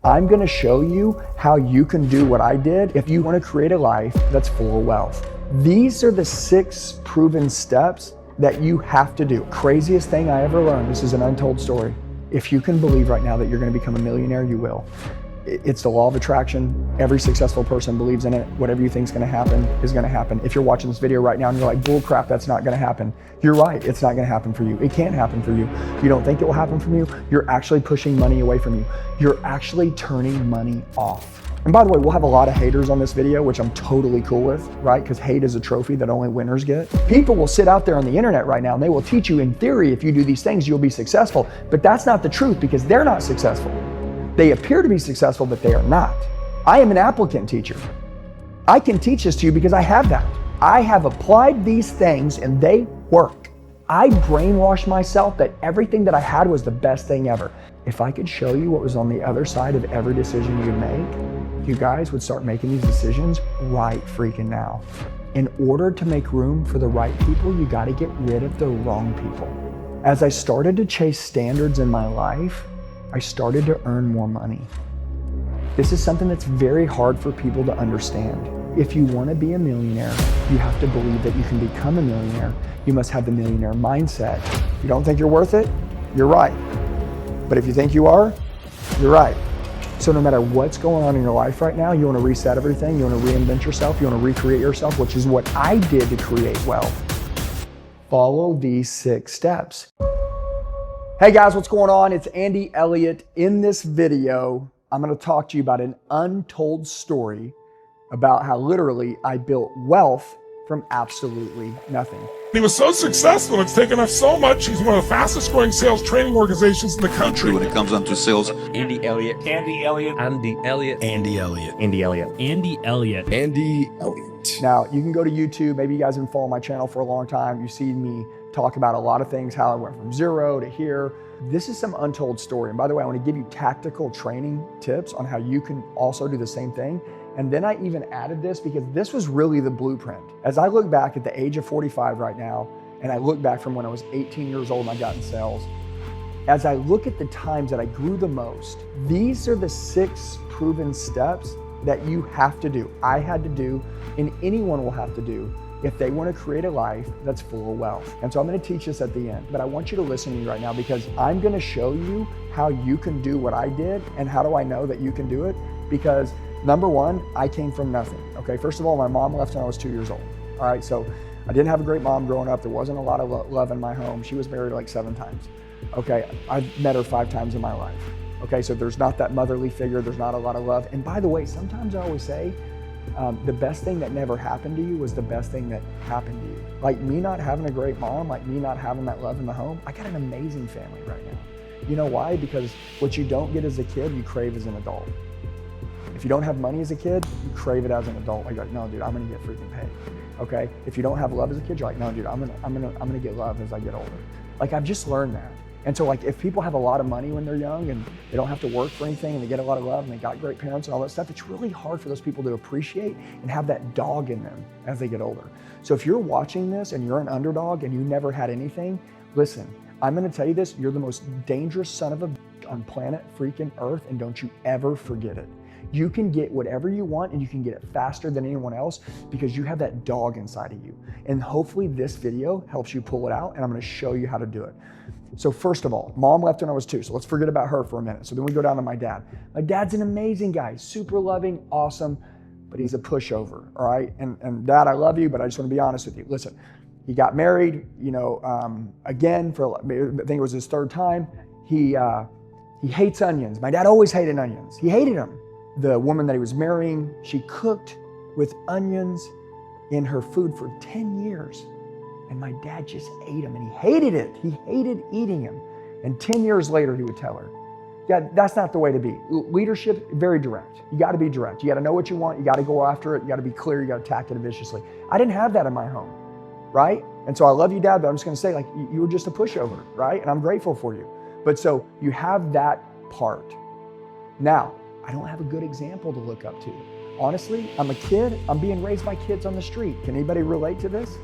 I'm gonna show you how you can do what I did if you wanna create a life that's full of wealth. These are the 6 proven steps that you have to do. Craziest thing I ever learned, this is an untold story. If you can believe right now that you're gonna become a millionaire, you will. It's the law of attraction. Every successful person believes in it. Whatever you think is gonna happen is gonna happen. If you're watching this video right now and you're like, bull crap, that's not gonna happen. You're right, it's not gonna happen for you. It can't happen for you. You don't think it will happen from you, you're actually pushing money away from you. You're actually turning money off. And by the way, we'll have a lot of haters on this video, which I'm totally cool with, right? Because hate is a trophy that only winners get. People will sit out there on the internet right now and they will teach you in theory, if you do these things, you'll be successful. But that's not the truth because they're not successful. They appear to be successful, but they are not. I am an applicant teacher. I can teach this to you because I have that. I have applied these things and they work. I brainwashed myself that everything that I had was the best thing ever. If I could show you what was on the other side of every decision you make, you guys would start making these decisions right freaking now. In order to make room for the right people, you got to get rid of the wrong people. As I started to chase standards in my life, I started to earn more money. This is something that's very hard for people to understand. If you want to be a millionaire, you have to believe that you can become a millionaire. You must have the millionaire mindset. You don't think you're worth it? You're right. But if you think you are, you're right. So no matter what's going on in your life right now, you want to reset everything, you want to reinvent yourself, you want to recreate yourself, which is what I did to create wealth. Follow these 6 steps. Hey guys, what's going on? It's Andy Elliott. In this video, I'm going to talk to you about an untold story about how literally I built wealth from absolutely nothing. He was so successful, it's taken us so much. He's one of the fastest growing sales training organizations in the country. When it comes down to sales, Andy Elliott. Andy Elliott. Andy Elliott. Andy Elliott. Andy Elliott. Andy Elliott. Andy Elliott. Now, you can go to YouTube. Maybe you guys have been following my channel for a long time. You see me talk about a lot of things, how I went from 0 to here. This is some untold story. And by the way, I want to give you tactical training tips on how you can also do the same thing. And then I even added this because this was really the blueprint. As I look back at the age of 45 right now, and I look back from when I was 18 years old and I got in sales, as I look at the times that I grew the most, these are the 6 proven steps that you have to do. I had to do, and anyone will have to do if they want to create a life that's full of wealth. And so I'm going to teach this at the end, but I want you to listen to me right now because I'm going to show you how you can do what I did. And how do I know that you can do it? Because number one, I came from nothing. Okay, first of all, my mom left when I was 2 years old. All right, so I didn't have a great mom growing up. There wasn't a lot of love in my home. She was married like 7 times. Okay, I've met her 5 times in my life. Okay, so there's not that motherly figure. There's not a lot of love. And by the way, sometimes I always say, the best thing that never happened to you was the best thing that happened to you. Like me not having a great mom, like me not having that love in the home, I got an amazing family right now. You know why? Because what you don't get as a kid, you crave as an adult. If you don't have money as a kid, you crave it as an adult. Like, no, dude, I'm gonna get freaking paid. Okay? If you don't have love as a kid, you're like, no, dude, I'm gonna get love as I get older. Like, I've just learned that. And so like if people have a lot of money when they're young and they don't have to work for anything and they get a lot of love and they got great parents and all that stuff, it's really hard for those people to appreciate and have that dog in them as they get older. So if you're watching this and you're an underdog and you never had anything, listen, I'm gonna tell you this, you're the most dangerous son of a bitch on planet freaking Earth, and don't you ever forget it. You can get whatever you want and you can get it faster than anyone else because you have that dog inside of you. And hopefully this video helps you pull it out, and I'm gonna show you how to do it. So first of all, mom left when I was 2, so let's forget about her for a minute. So then we go down to my dad. My dad's an amazing guy, super loving, awesome, but he's a pushover, all right? And Dad, I love you, but I just wanna be honest with you. Listen, he got married, again, for I think it was his 3rd time. He hates onions. My dad always hated onions. He hated them. The woman that he was marrying, she cooked with onions in her food for 10 years. And my dad just ate them and he hated it. He hated eating them. And 10 years later, he would tell her, yeah, that's not the way to be. Leadership, very direct. You got to be direct. You got to know what you want. You got to go after it. You got to be clear. You got to attack it viciously. I didn't have that in my home, right? And so I love you, Dad, but I'm just going to say, like, you were just a pushover, right? And I'm grateful for you. But so you have that part. Now, I don't have a good example to look up to. Honestly, I'm a kid. I'm being raised by kids on the street. Can anybody relate to this?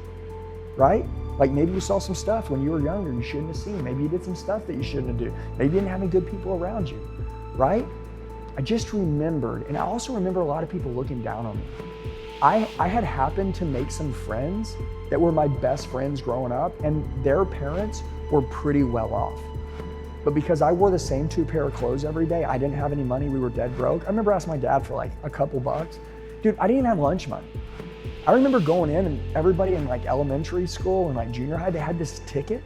Right? Like maybe you saw some stuff when you were younger you shouldn't have seen. Maybe you did some stuff that you shouldn't have done. Maybe you didn't have any good people around you, right? I just remembered, and I also remember a lot of people looking down on me. I had happened to make some friends that were my best friends growing up, and their parents were pretty well off. But because I wore the same 2 pair of clothes every day, I didn't have any money, we were dead broke. I remember asking my dad for like a couple bucks. Dude, I didn't even have lunch money. I remember going in and everybody in like elementary school and like junior high, they had this ticket,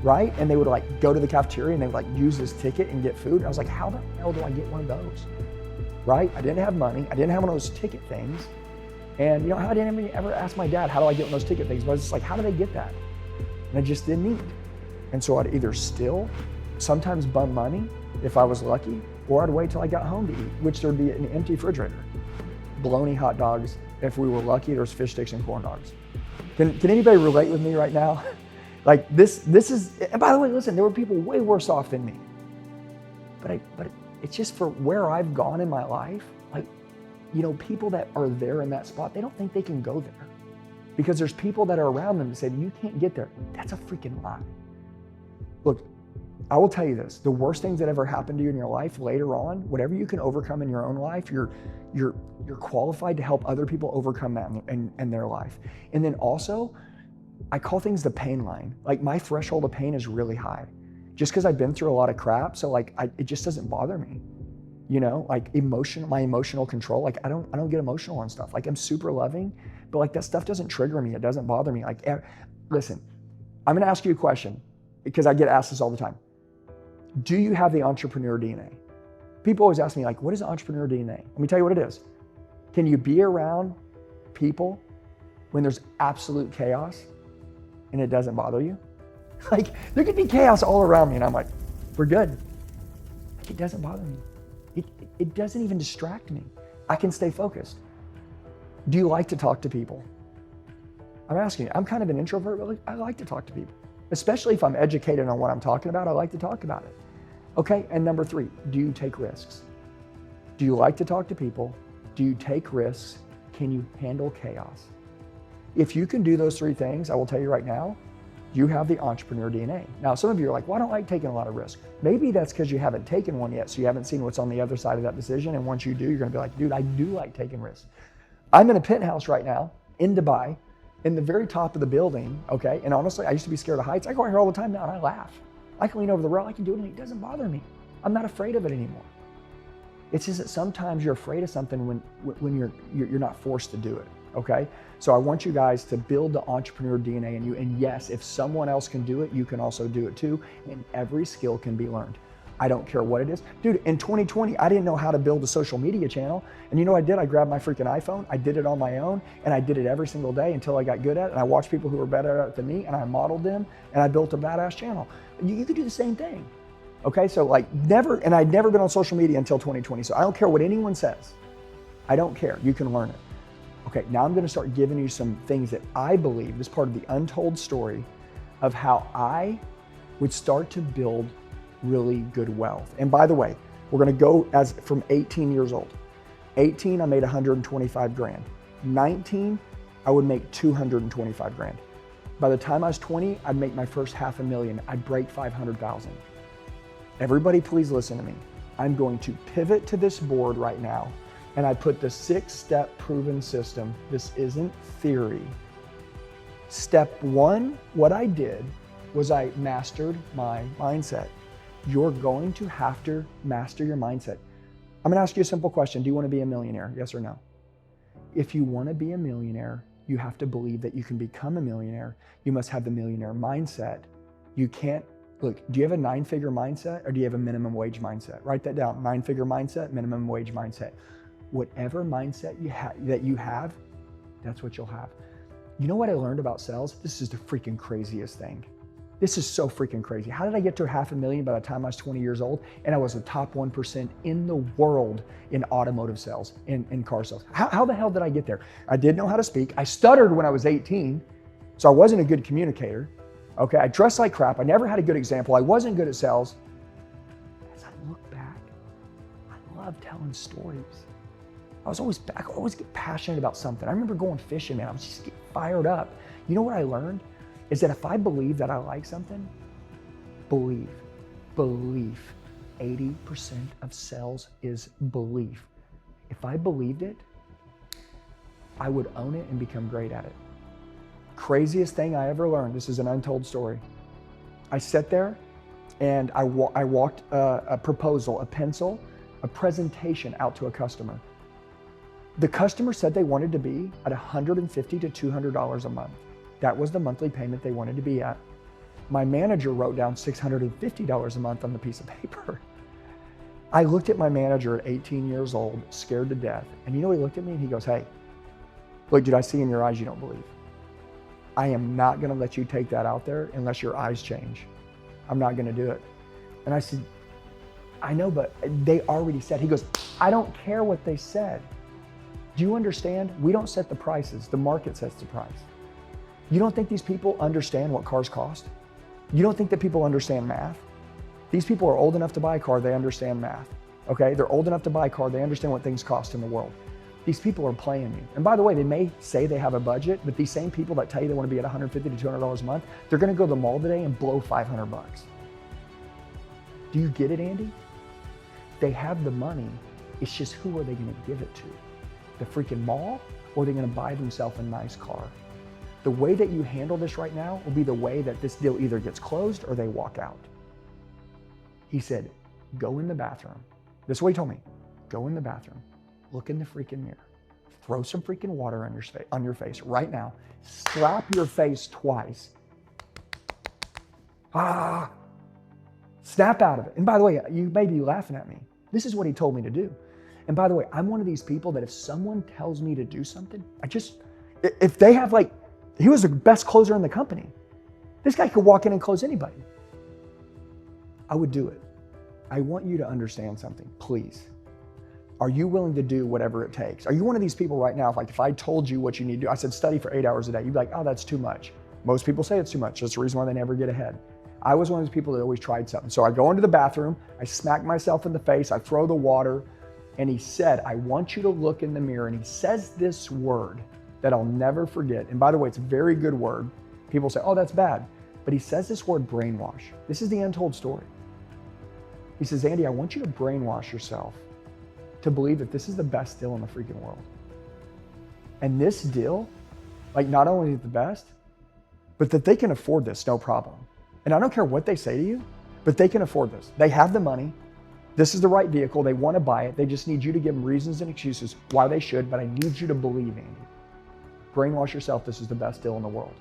right? And they would like go to the cafeteria and they would like use this ticket and get food. I was like, how the hell do I get one of those, right? I didn't have money. I didn't have one of those ticket things. And you know, I didn't even ever ask my dad, how do I get one of those ticket things? But I was just like, how do they get that? And I just didn't eat. And so I'd either steal, sometimes bum money if I was lucky, or I'd wait till I got home to eat, which there'd be an empty refrigerator. Bologna hot dogs. If we were lucky, there's fish sticks and corn dogs. Can anybody relate with me right now? Like this is, and by the way, listen, there were people way worse off than me. But it's just for where I've gone in my life, like, you know, people that are there in that spot, they don't think they can go there. Because there's people that are around them that say, you can't get there. That's a freaking lie. Look, I will tell you this, the worst things that ever happened to you in your life later on, whatever you can overcome in your own life, you're qualified to help other people overcome that in their life. And then also, I call things the pain line. Like my threshold of pain is really high. Just because I've been through a lot of crap, so like it just doesn't bother me. You know, like my emotional control, like I don't get emotional on stuff. Like I'm super loving, but like that stuff doesn't trigger me, it doesn't bother me. Like, listen, I'm gonna ask you a question because I get asked this all the time. Do you have the entrepreneur DNA? People always ask me like, what is entrepreneur DNA? Let me tell you what it is. Can you be around people when there's absolute chaos and it doesn't bother you? Like there could be chaos all around me and I'm like, we're good. Like, it doesn't bother me. It doesn't even distract me. I can stay focused. Do you like to talk to people? I'm asking you, I'm kind of an introvert, but I like to talk to people. Especially if I'm educated on what I'm talking about, I like to talk about it. Okay, and number 3, do you take risks? Do you like to talk to people? Do you take risks? Can you handle chaos? If you can do those 3 things, I will tell you right now, you have the entrepreneur DNA. Now, some of you are like, well, I don't like taking a lot of risk. Maybe that's because you haven't taken one yet, so you haven't seen what's on the other side of that decision, and once you do, you're gonna be like, dude, I do like taking risks. I'm in a penthouse right now in Dubai, in the very top of the building, okay? And honestly, I used to be scared of heights. I go out here all the time now and I laugh. I can lean over the rail, I can do it and it doesn't bother me. I'm not afraid of it anymore. It's just that sometimes you're afraid of something when you're not forced to do it, okay? So I want you guys to build the entrepreneur DNA in you. And yes, if someone else can do it, you can also do it too. And every skill can be learned. I don't care what it is. Dude, in 2020, I didn't know how to build a social media channel. And you know what I did? I grabbed my freaking iPhone, I did it on my own, and I did it every single day until I got good at it. And I watched people who were better at it than me, and I modeled them, and I built a badass channel. You could do the same thing. Okay, so like and I'd never been on social media until 2020. So I don't care what anyone says. I don't care, you can learn it. Okay, now I'm gonna start giving you some things that I believe is part of the untold story of how I would start to build really good wealth. And by the way, we're gonna go as from 18 years old. 18, I made 125 grand. 19, I would make 225 grand. By the time I was 20, I'd make my first $500,000. I'd break 500,000. Everybody please listen to me. I'm going to pivot to this board right now, and I put the 6-step proven system. This isn't theory. Step 1, what I did was I mastered my mindset. You're going to have to master your mindset. I'm gonna ask you a simple question. Do you wanna be a millionaire? Yes or no? If you wanna be a millionaire, you have to believe that you can become a millionaire. You must have the millionaire mindset. You can't, look, do you have a 9-figure mindset or do you have a minimum wage mindset? Write that down, 9-figure mindset, minimum wage mindset. Whatever mindset that you have, that's what you'll have. You know what I learned about sales? This is the freaking craziest thing. This is so freaking crazy. How did I get to $500,000 by the time I was 20 years old? And I was the top 1% in the world in automotive sales, in car sales. How the hell did I get there? I didn't know how to speak. I stuttered when I was 18, so I wasn't a good communicator. Okay, I dressed like crap. I never had a good example. I wasn't good at sales. As I look back, I love telling stories. I always get passionate about something. I remember going fishing, man. I was just getting fired up. You know what I learned? Is that if I believe that I like something, believe. 80% of sales is belief. If I believed it, I would own it and become great at it. Craziest thing I ever learned, this is an untold story. I sat there and I walked a proposal, a pencil, a presentation out to a customer. The customer said they wanted to be at $150 to $200 a month. That was the monthly payment they wanted to be at. My manager wrote down $650 a month on the piece of paper. I looked at my manager at 18 years old, scared to death. And you know, he looked at me and he goes, hey, look, dude, I see in your eyes you don't believe. I am not gonna let you take that out there unless your eyes change. I'm not gonna do it. And I said, I know, but they already said. He goes, I don't care what they said. Do you understand? We don't set the prices, the market sets the price. You don't think these people understand what cars cost? You don't think that people understand math? These people are old enough to buy a car, they understand math, okay? They're old enough to buy a car, they understand what things cost in the world. These people are playing you. And by the way, they may say they have a budget, but these same people that tell you they want to be at $150 to $200 a month, they're gonna go to the mall today and blow 500 bucks. Do you get it, Andy? They have the money, it's just who are they gonna give it to? The freaking mall, or are they gonna buy themselves a nice car? The way that you handle this right now will be the way that this deal either gets closed or they walk out. He said, go in the bathroom. This is what he told me. Go in the bathroom, look in the freaking mirror, throw some freaking water on your face right now, slap your face twice. Snap out of it. And by the way, you may be laughing at me. This is what he told me to do. And by the way, I'm one of these people that if someone tells me to do something, if they have he was the best closer in the company. This guy could walk in and close anybody. I would do it. I want you to understand something, please. Are you willing to do whatever it takes? Are you one of these people right now, if I told you what you need to do, I said study for 8 hours a day, you'd be like, oh, that's too much. Most people say it's too much. That's the reason why they never get ahead. I was one of those people that always tried something. So I go into the bathroom, I smack myself in the face, I throw the water, and he said, I want you to look in the mirror. And he says this word that I'll never forget. And by the way, it's a very good word. People say, oh, that's bad. But he says this word, brainwash. This is the untold story. He says, Andy, I want you to brainwash yourself to believe that this is the best deal in the freaking world. And this deal, not only is it the best, but that they can afford this, no problem. And I don't care what they say to you, but they can afford this. They have the money. This is the right vehicle. They want to buy it. They just need you to give them reasons and excuses why they should, but I need you to believe, Andy. Brainwash yourself, this is the best deal in the world.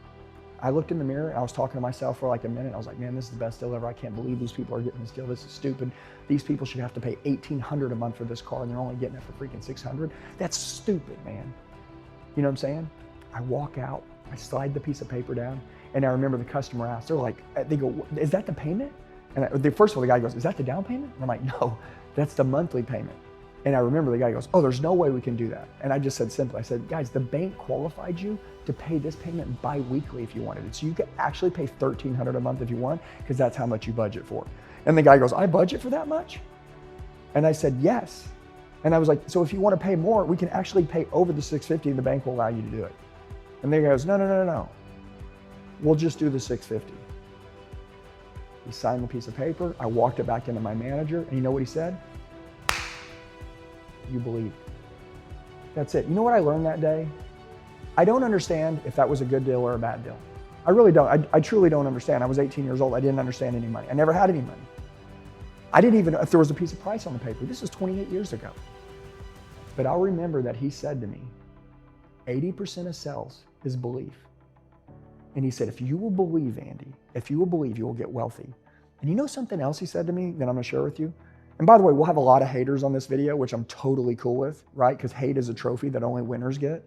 I looked in the mirror and I was talking to myself for a minute. I was like, man, this is the best deal ever. I can't believe these people are getting this deal. This is stupid. These people should have to pay $1,800 a month for this car and they're only getting it for freaking $600. That's stupid, man. You know what I'm saying? I walk out, I slide the piece of paper down, and I remember the customer asked, they go, is that the payment? And first of all, the guy goes, is that the down payment? And I'm like, no, that's the monthly payment. And I remember the guy goes, oh, there's no way we can do that. And I just said simply, I said, guys, the bank qualified you to pay this payment bi-weekly if you wanted it. So you could actually pay $1,300 a month if you want, because that's how much you budget for. And the guy goes, I budget for that much? And I said, yes. And I was like, so if you want to pay more, we can actually pay over the $650 and the bank will allow you to do it. And the guy goes, no. We'll just do the $650. He signed the piece of paper. I walked it back into my manager, and you know what he said? You believed. That's it. You know what I learned that day? I don't understand if that was a good deal or a bad deal. I really don't. I truly don't understand. I was 18 years old. I didn't understand any money. I never had any money. I didn't even know if there was a piece of price on the paper. This is 28 years ago. But I'll remember that he said to me, 80% of sales is belief. And he said, if you will believe, Andy, if you will believe, you will get wealthy. And you know something else he said to me that I'm gonna share with you? And by the way, we'll have a lot of haters on this video, which I'm totally cool with, right? Because hate is a trophy that only winners get.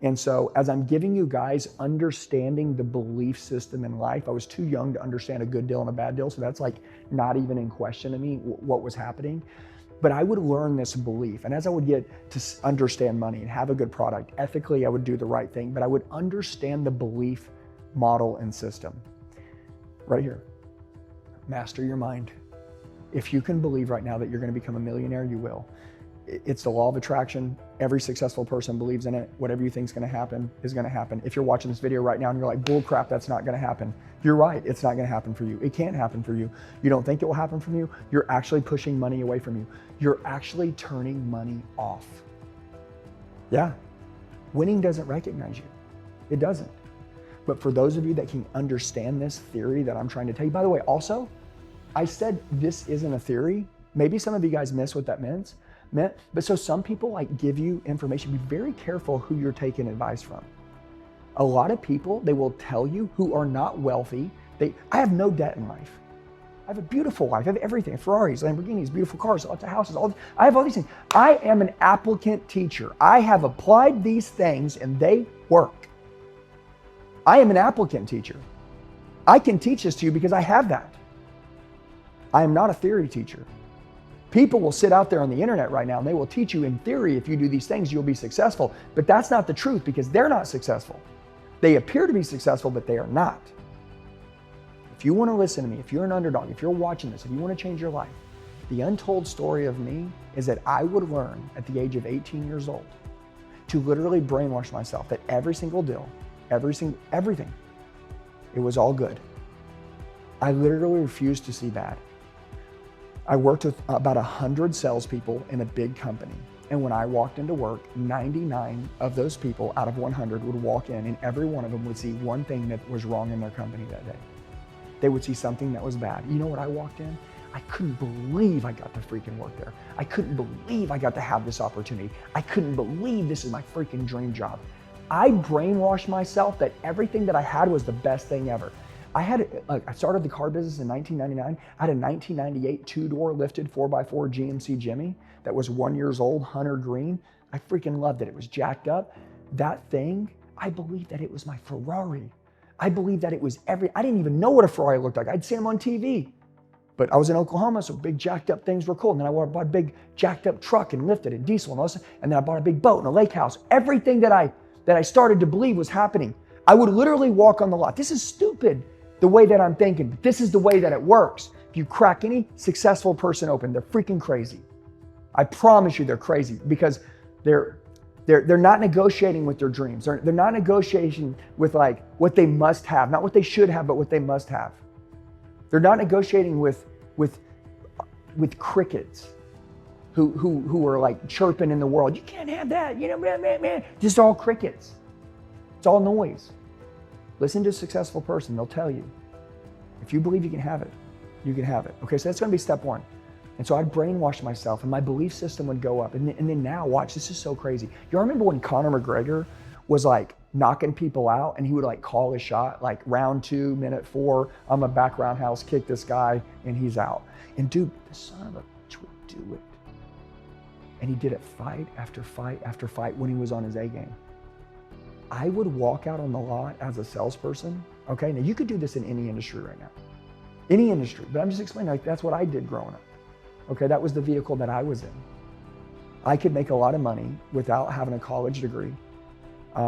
And so as I'm giving you guys understanding the belief system in life, I was too young to understand a good deal and a bad deal. So that's not even in question to me what was happening. But I would learn this belief. And as I would get to understand money and have a good product, ethically, I would do the right thing, but I would understand the belief model and system. Right here, master your mind. If you can believe right now that you're going to become a millionaire, you will. It's the law of attraction. Every successful person believes in it. Whatever you think is going to happen is going to happen. If you're watching this video right now and you're like, bull crap, that's not going to happen. You're right. It's not going to happen for you. It can't happen for you. You don't think it will happen from you. You're actually pushing money away from you. You're actually turning money off. Yeah. Winning doesn't recognize you. It doesn't. But for those of you that can understand this theory that I'm trying to tell you, by the way, also, I said this isn't a theory. Maybe some of you guys miss what that meant. But so some people like give you information. Be very careful who you're taking advice from. A lot of people, they will tell you, who are not wealthy. I have no debt in life. I have a beautiful life. I have everything. Ferraris, Lamborghinis, beautiful cars, lots of houses. I have all these things. I am an applicant teacher. I have applied these things and they work. I am an applicant teacher. I can teach this to you because I have that. I am not a theory teacher. People will sit out there on the internet right now and they will teach you in theory, if you do these things, you'll be successful. But that's not the truth because they're not successful. They appear to be successful, but they are not. If you want to listen to me, if you're an underdog, if you're watching this, if you want to change your life, the untold story of me is that I would learn at the age of 18 years old to literally brainwash myself that every single deal, everything, it was all good. I literally refused to see bad. I worked with about 100 salespeople in a big company. And when I walked into work, 99 of those people out of 100 would walk in and every one of them would see one thing that was wrong in their company that day. They would see something that was bad. You know what I walked in? I couldn't believe I got to freaking work there. I couldn't believe I got to have this opportunity. I couldn't believe this is my freaking dream job. I brainwashed myself that everything that I had was the best thing ever. I started the car business in 1999. I had a 1998 two-door lifted 4x4 GMC Jimmy that was 1 year old, hunter green. I freaking loved it. It was jacked up. That thing, I believed that it was my Ferrari. I believed that it was I didn't even know what a Ferrari looked like. I'd seen them on TV. But I was in Oklahoma, so big jacked up things were cool. And then I bought a big jacked up truck and lifted and diesel and all this. And then I bought a big boat and a lake house. Everything that I started to believe was happening. I would literally walk on the lot. This is stupid, the way that I'm thinking, but this is the way that it works. If you crack any successful person open, they're freaking crazy. I promise you they're crazy because they're not negotiating with their dreams. They're not negotiating with like what they must have, not what they should have, but what they must have. They're not negotiating with crickets who are like chirping in the world. You can't have that, you know, man. Just all crickets. It's all noise. Listen to a successful person. They'll tell you, if you believe you can have it, you can have it. Okay, so that's going to be step one. And so I'd brainwash myself and my belief system would go up. And then now, watch, this is so crazy. You remember when Conor McGregor was like knocking people out and he would like call a shot, like round 2, minute 4, I'm a back roundhouse, kick this guy and he's out. And dude, the son of a bitch would do it. And he did it fight after fight after fight when he was on his A game. I would walk out on the lot as a salesperson. Okay, now you could do this in any industry right now. Any industry, but I'm just explaining, like that's what I did growing up. Okay, that was the vehicle that I was in. I could make a lot of money without having a college degree,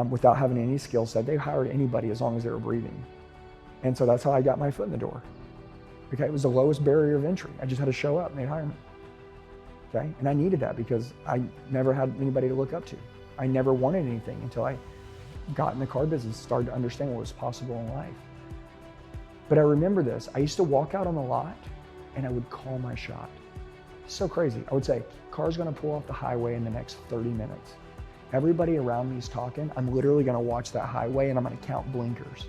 without having any skill set. They hired anybody as long as they were breathing. And so that's how I got my foot in the door. Okay, it was the lowest barrier of entry. I just had to show up and they'd hire me. Okay, and I needed that because I never had anybody to look up to. I never wanted anything until I got in the car business, started to understand what was possible in life. But I remember this, I used to walk out on the lot and I would call my shot. So crazy. I would say, car's gonna pull off the highway in the next 30 minutes. Everybody around me is talking. I'm literally gonna watch that highway and I'm gonna count blinkers.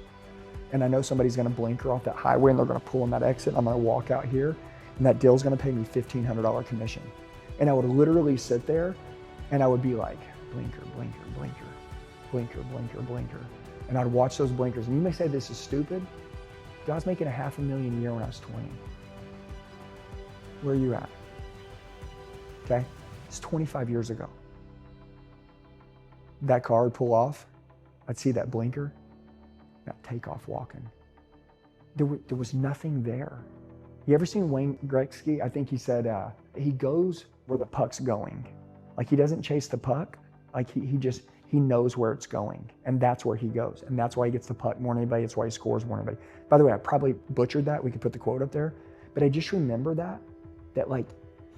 And I know somebody's gonna blinker off that highway and they're gonna pull in that exit. I'm gonna walk out here and that deal's gonna pay me $1,500 commission. And I would literally sit there and I would be like, blinker, blinker, blinker, blinker, blinker, blinker. And I'd watch those blinkers. And you may say this is stupid. I was making $500,000 a year when I was 20. Where are you at? Okay, it's 25 years ago. That car would pull off. I'd see that blinker. And I'd take off walking. There was nothing there. You ever seen Wayne Gretzky? I think he said he goes where the puck's going. Like he doesn't chase the puck. Like he knows where it's going, and that's where he goes, and that's why he gets the puck more than anybody. That's why he scores more than anybody. By the way, I probably butchered that. We could put the quote up there, but I just remember that like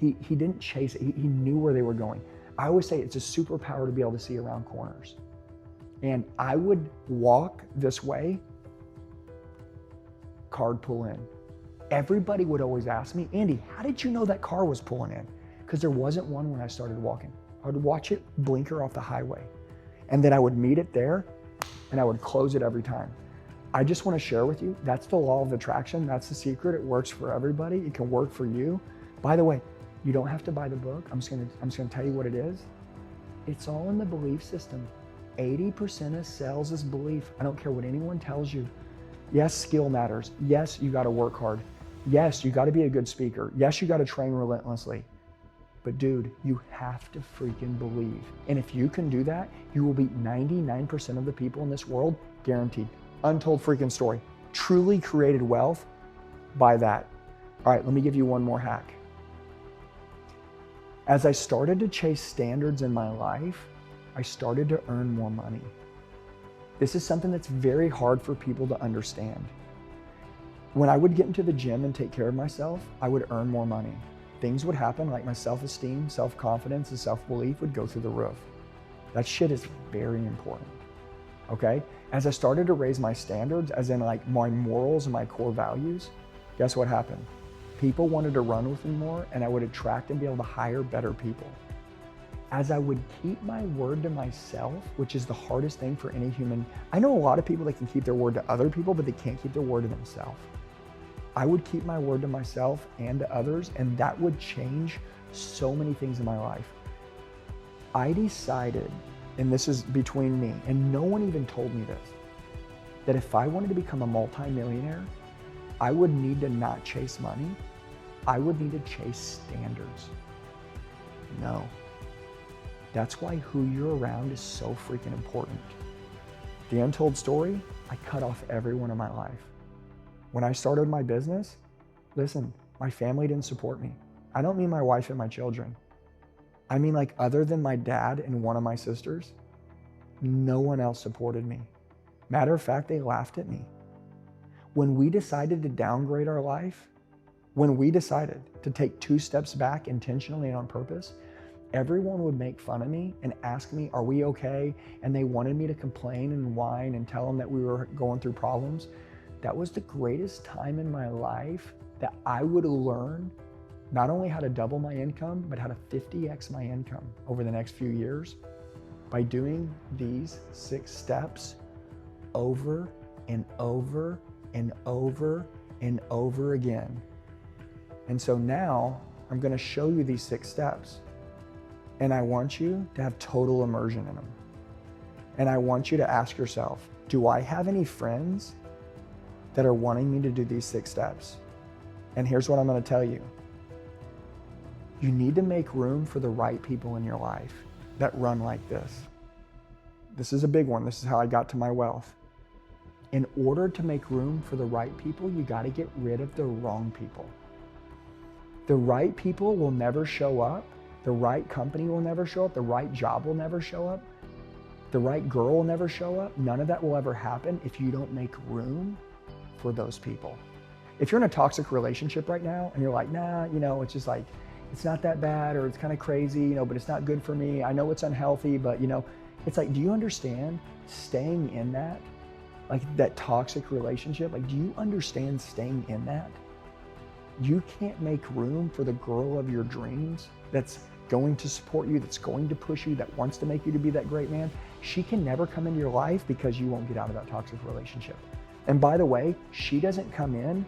He didn't chase it. He knew where they were going. I always say it's a superpower to be able to see around corners. And I would walk this way, card pull in. Everybody would always ask me, Andy, how did you know that car was pulling in? Because there wasn't one when I started walking. I would watch it blinker off the highway. And then I would meet it there and I would close it every time. I just want to share with you, that's the law of attraction. That's the secret. It works for everybody. It can work for you. By the way, you don't have to buy the book. I'm just gonna tell you what it is. It's all in the belief system. 80% of sales is belief. I don't care what anyone tells you. Yes, skill matters. Yes, you got to work hard. Yes, you got to be a good speaker. Yes, you got to train relentlessly. But dude, you have to freaking believe. And if you can do that, you will beat 99% of the people in this world, guaranteed. Untold freaking story. Truly created wealth by that. All right, let me give you one more hack. As I started to chase standards in my life, I started to earn more money. This is something that's very hard for people to understand. When I would get into the gym and take care of myself, I would earn more money. Things would happen like my self-esteem, self-confidence, and self-belief would go through the roof. That shit is very important, okay? As I started to raise my standards, as in like my morals and my core values, guess what happened? People wanted to run with me more and I would attract and be able to hire better people. As I would keep my word to myself, which is the hardest thing for any human. I know a lot of people that can keep their word to other people, but they can't keep their word to themselves. I would keep my word to myself and to others, and that would change so many things in my life. I decided, and this is between me, and no one even told me this, that if I wanted to become a multimillionaire, I would need to not chase money. I would need to chase standards. No. That's why who you're around is so freaking important. The untold story, I cut off everyone in my life. When I started my business, listen, my family didn't support me. I don't mean my wife and my children. I mean like other than my dad and one of my sisters, no one else supported me. Matter of fact, they laughed at me. When we decided to downgrade our life, when we decided to take 2 steps back intentionally and on purpose, everyone would make fun of me and ask me, are we okay? And they wanted me to complain and whine and tell them that we were going through problems. That was the greatest time in my life that I would learn not only how to double my income, but how to 50x my income over the next few years by doing these 6 steps over and over and over and over again. And so now I'm going to show you these 6 steps. And I want you to have total immersion in them. And I want you to ask yourself, do I have any friends that are wanting me to do these 6 steps? And here's what I'm going to tell you. You need to make room for the right people in your life that run like this. This is a big one. This is how I got to my wealth. In order to make room for the right people, you got to get rid of the wrong people. The right people will never show up. The right company will never show up. The right job will never show up. The right girl will never show up. None of that will ever happen if you don't make room for those people. If you're in a toxic relationship right now and you're like, nah, it's just like, it's not that bad, or it's kind of crazy, but it's not good for me. I know it's unhealthy, but it's like, do you understand staying in that? Like that toxic relationship? Like, do you understand staying in that? You can't make room for the girl of your dreams that's going to support you, that's going to push you, that wants to make you to be that great man. She can never come into your life because you won't get out of that toxic relationship. And by the way, she doesn't come in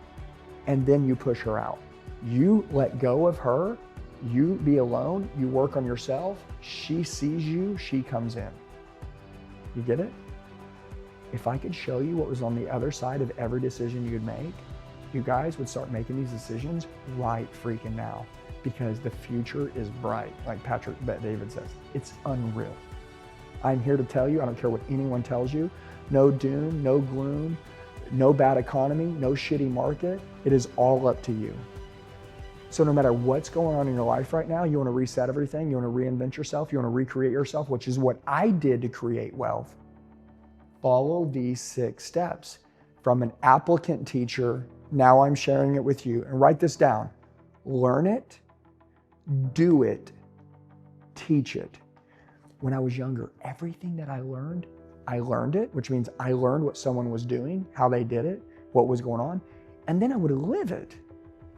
and then you push her out. You let go of her, you be alone, you work on yourself, she sees you, she comes in. You get it? If I could show you what was on the other side of every decision you'd make, you guys would start making these decisions right freaking now, because the future is bright, like Patrick Bet-David says. It's unreal. I'm here to tell you, I don't care what anyone tells you, no doom, no gloom, no bad economy, no shitty market. It is all up to you. So no matter what's going on in your life right now, you want to reset everything, you want to reinvent yourself, you want to recreate yourself, which is what I did to create wealth. Follow these 6 steps. From an applicant teacher, now I'm sharing it with you. And write this down. Learn it, Do it. Teach it. When I was younger, everything that I learned it, which means I learned what someone was doing, how they did it, what was going on, and then I would live it.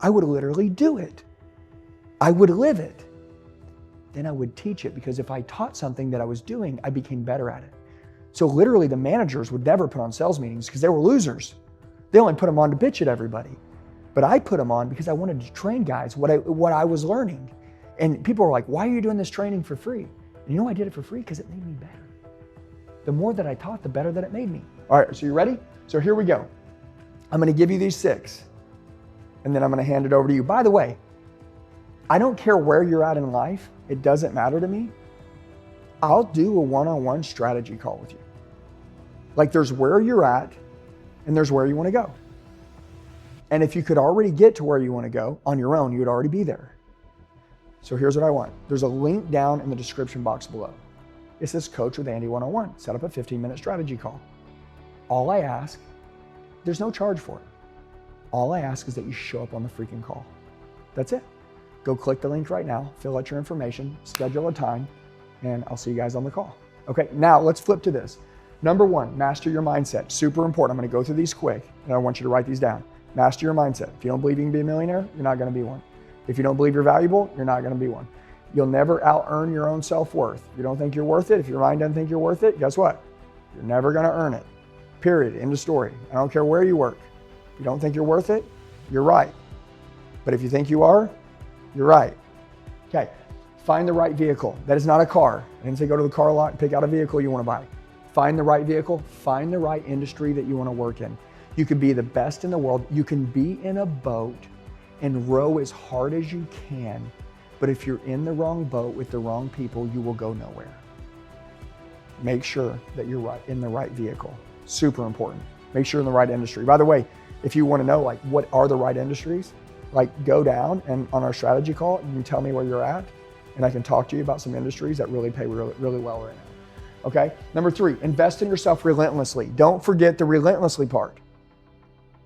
I would literally do it. I would live it. Then I would teach it, because if I taught something that I was doing, I became better at it. So literally the managers would never put on sales meetings because they were losers. They only put them on to bitch at everybody. But I put them on because I wanted to train guys what I was learning. And people were like, why are you doing this training for free? And you know I did it for free? Because it made me better. The more that I taught, the better that it made me. All right, so you ready? So here we go. I'm gonna give you these 6, and then I'm gonna hand it over to you. By the way, I don't care where you're at in life. It doesn't matter to me. I'll do a one-on-one strategy call with you. Like, there's where you're at, and there's where you wanna go. And if you could already get to where you wanna go on your own, you'd already be there. So here's what I want. There's a link down in the description box below. It says Coach with Andy 101. Set up a 15-minute strategy call. All I ask, there's no charge for it. All I ask is that you show up on the freaking call. That's it. Go click the link right now, fill out your information, schedule a time, and I'll see you guys on the call. Okay, now let's flip to this. Number 1, master your mindset. Super important. I'm gonna go through these quick, and I want you to write these down. Master your mindset. If you don't believe you can be a millionaire, you're not gonna be one. If you don't believe you're valuable, you're not gonna be one. You'll never out-earn your own self-worth. If you don't think you're worth it, if your mind doesn't think you're worth it, guess what? You're never gonna earn it. Period, end of story. I don't care where you work. If you don't think you're worth it, you're right. But if you think you are, you're right. Okay, find the right vehicle. That is not a car. I didn't say go to the car lot and pick out a vehicle you wanna buy. Find the right vehicle, find the right industry that you wanna work in. You can be the best in the world. You can be in a boat and row as hard as you can. But if you're in the wrong boat with the wrong people, you will go nowhere. Make sure that you're right in the right vehicle. Super important. Make sure you're in the right industry. By the way, if you want to know like what are the right industries, like go down and on our strategy call, you can tell me where you're at, and I can talk to you about some industries that really pay really well right now. Okay. Number 3, invest in yourself relentlessly. Don't forget the relentlessly part.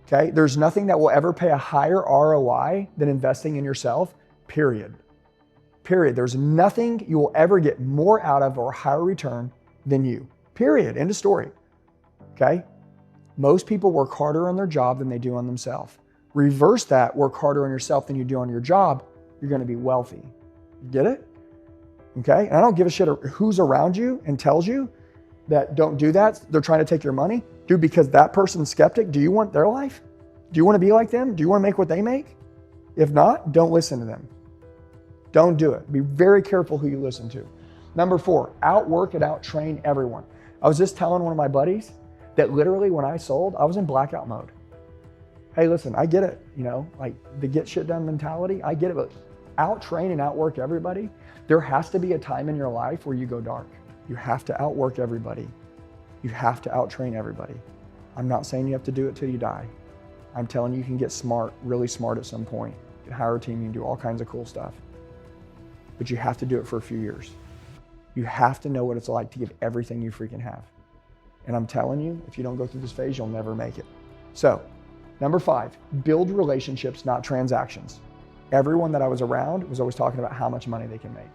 Okay. There's nothing that will ever pay a higher ROI than investing in yourself, period. Period. There's nothing you will ever get more out of or higher return than you. Period. End of story. Okay? Most people work harder on their job than they do on themselves. Reverse that, work harder on yourself than you do on your job, you're going to be wealthy. Get it? Okay? And I don't give a shit who's around you and tells you that don't do that. They're trying to take your money. Dude, because that person's skeptic, do you want their life? Do you want to be like them? Do you want to make what they make? If not, don't listen to them. Don't do it. Be very careful who you listen to. Number 4, outwork and outtrain everyone. I was just telling one of my buddies that literally when I sold, I was in blackout mode. Hey, listen, I get it, like the get shit done mentality, I get it, but outtrain and outwork everybody. There has to be a time in your life where you go dark. You have to outwork everybody. You have to outtrain everybody. I'm not saying you have to do it till you die. I'm telling you, you can get smart, really smart at some point. You can hire a team, you can do all kinds of cool stuff. But you have to do it for a few years. You have to know what it's like to give everything you freaking have. And I'm telling you, if you don't go through this phase, you'll never make it. So, number 5, build relationships, not transactions. Everyone that I was around was always talking about how much money they can make.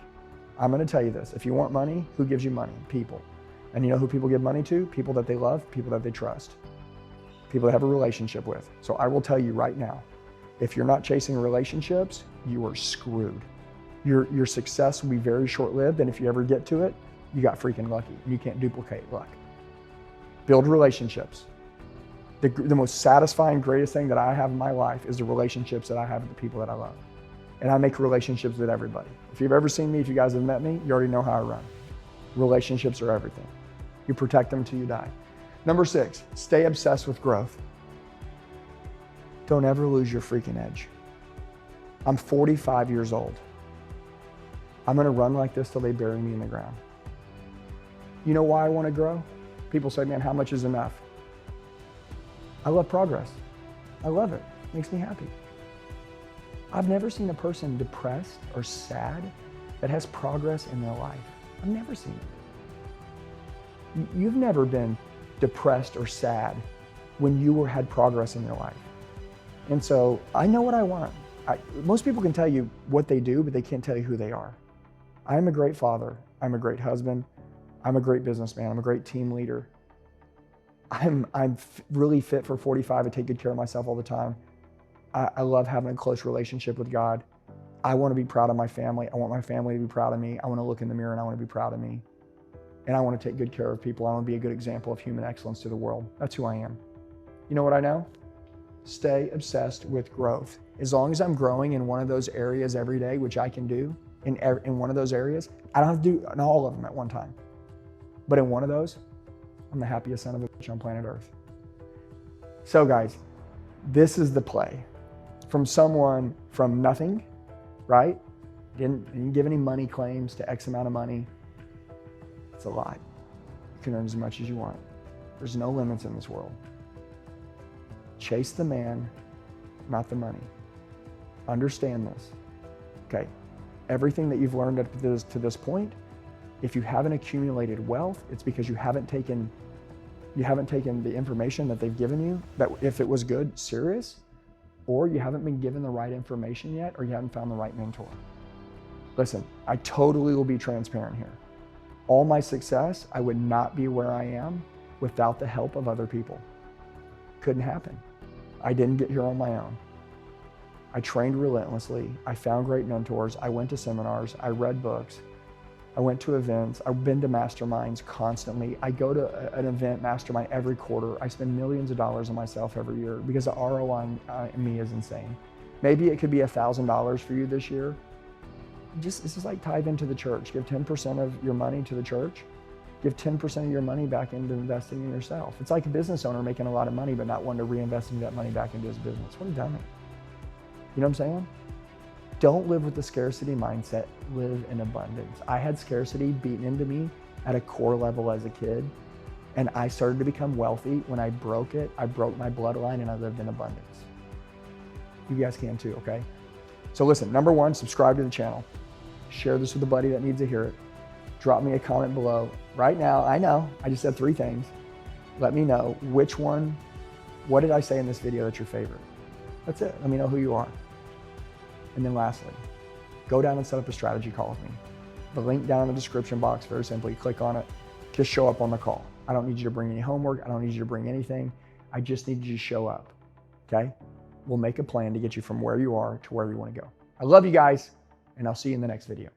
I'm gonna tell you this, if you want money, who gives you money? People. And you know who people give money to? People that they love, people that they trust, people that have a relationship with. So I will tell you right now, if you're not chasing relationships, you are screwed. Your success will be very short-lived, and if you ever get to it, you got freaking lucky. You can't duplicate luck. Build relationships. The most satisfying, greatest thing that I have in my life is the relationships that I have with the people that I love. And I make relationships with everybody. If you've ever seen me, if you guys have met me, you already know how I run. Relationships are everything. You protect them till you die. Number 6, stay obsessed with growth. Don't ever lose your freaking edge. I'm 45 years old. I'm gonna run like this till they bury me in the ground. You know why I wanna grow? People say, man, how much is enough? I love progress. I love it. It makes me happy. I've never seen a person depressed or sad that has progress in their life. I've never seen it. You've never been depressed or sad when you had progress in your life. And so I know what I want. Most people can tell you what they do, but they can't tell you who they are. I'm a great father. I'm a great husband. I'm a great businessman. I'm a great team leader. I'm really fit for 45. I take good care of myself all the time. I love having a close relationship with God. I want to be proud of my family. I want my family to be proud of me. I want to look in the mirror and I want to be proud of me. And I want to take good care of people. I want to be a good example of human excellence to the world. That's who I am. You know what I know? Stay obsessed with growth. As long as I'm growing in one of those areas every day, which I can do in one of those areas, I don't have to do in all of them at one time. But in one of those, I'm the happiest son of a bitch on planet Earth. So guys, this is the play. From someone from nothing, right? Didn't give any money claims to X amount of money. It's a lot. You can earn as much as you want. There's no limits in this world. Chase the man, not the money. Understand this. Okay, everything that you've learned up to this point, if you haven't accumulated wealth, it's because you haven't taken the information that they've given you, that if it was good, serious, or you haven't been given the right information yet, or you haven't found the right mentor. Listen, I totally will be transparent here. All my success, I would not be where I am without the help of other people. Couldn't happen. I didn't get here on my own. I trained relentlessly. I found great mentors. I went to seminars. I read books. I went to events. I've been to masterminds constantly. I go to an event mastermind every quarter. I spend millions of dollars on myself every year because the ROI in me is insane. Maybe it could be $1,000 for you this year. This is like tithe into the church. Give 10% of your money to the church. Give 10% of your money back into investing in yourself. It's like a business owner making a lot of money but not wanting to reinvest that money back into his business. What a dummy. You know what I'm saying? Don't live with the scarcity mindset, live in abundance. I had scarcity beaten into me at a core level as a kid, and I started to become wealthy. When I broke it, I broke my bloodline and I lived in abundance. You guys can too, okay? So listen, number one, subscribe to the channel. Share this with a buddy that needs to hear it. Drop me a comment below. Right now, I know, I just said 3 things. Let me know which one, what did I say in this video that's your favorite? That's it, let me know who you are. And then lastly, go down and set up a strategy call with me. The link down in the description box, very simply, click on it, just show up on the call. I don't need you to bring any homework, I don't need you to bring anything. I just need you to show up, okay? We'll make a plan to get you from where you are to where you wanna go. I love you guys, and I'll see you in the next video.